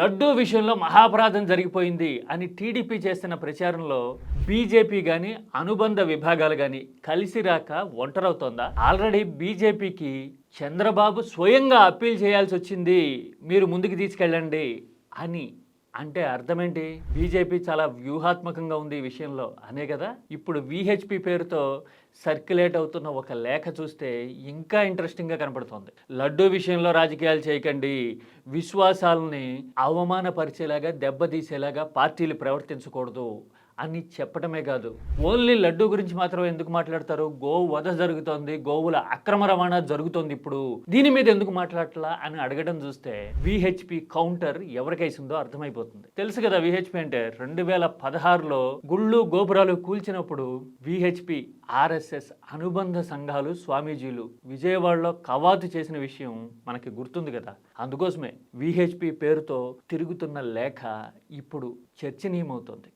లడ్డూ విషయంలో మహాపరాధం జరిగిపోయింది అని టీడీపీ చేస్తున్న ప్రచారంలో బీజేపీ గాని అనుబంధ విభాగాలు గాని కలిసి రాక ఒంటరవుతోందా? ఆల్రెడీ బీజేపీకి చంద్రబాబు స్వయంగా అప్పీల్ చేయాల్సి వచ్చింది, మీరు ముందుకు తీసుకెళ్ళండి అని. అంటే అర్థమేంటి? బీజేపీ చాలా వ్యూహాత్మకంగా ఉంది ఈ విషయంలో అనే కదా. ఇప్పుడు విహెచ్పి పేరుతో సర్క్యులేట్ అవుతున్న ఒక లేఖ చూస్తే ఇంకా ఇంట్రెస్టింగ్గా కనపడుతోంది. లడ్డూ విషయంలో రాజకీయాలు చేయకండి, విశ్వాసాలని అవమానపరిచేలాగా దెబ్బతీసేలాగా పార్టీలు ప్రవర్తించకూడదు అని చెప్పడమే కాదు, ఓన్లీ లడ్డూ గురించి మాత్రం ఎందుకు మాట్లాడతారు? గోవు వధ జరుగుతోంది, గోవుల అక్రమ రవాణా జరుగుతోంది, ఇప్పుడు దీని మీద ఎందుకు మాట్లాడట్లా అని అడగడం చూస్తే విహెచ్పి కౌంటర్ ఎవరికైసిందో అర్థమైపోతుంది. తెలుసు కదా, విహెచ్పి అంటే 2016లో గుళ్ళు గోపురాలు కూల్చినప్పుడు విహెచ్పి ఆర్ఎస్ఎస్ అనుబంధ సంఘాలు స్వామీజీలు విజయవాడలో కవాతు చేసిన విషయం మనకి గుర్తుంది కదా. అందుకోసమే విహెచ్పి పేరుతో తిరుగుతున్న లేఖ ఇప్పుడు చర్చనీయమవుతోంది.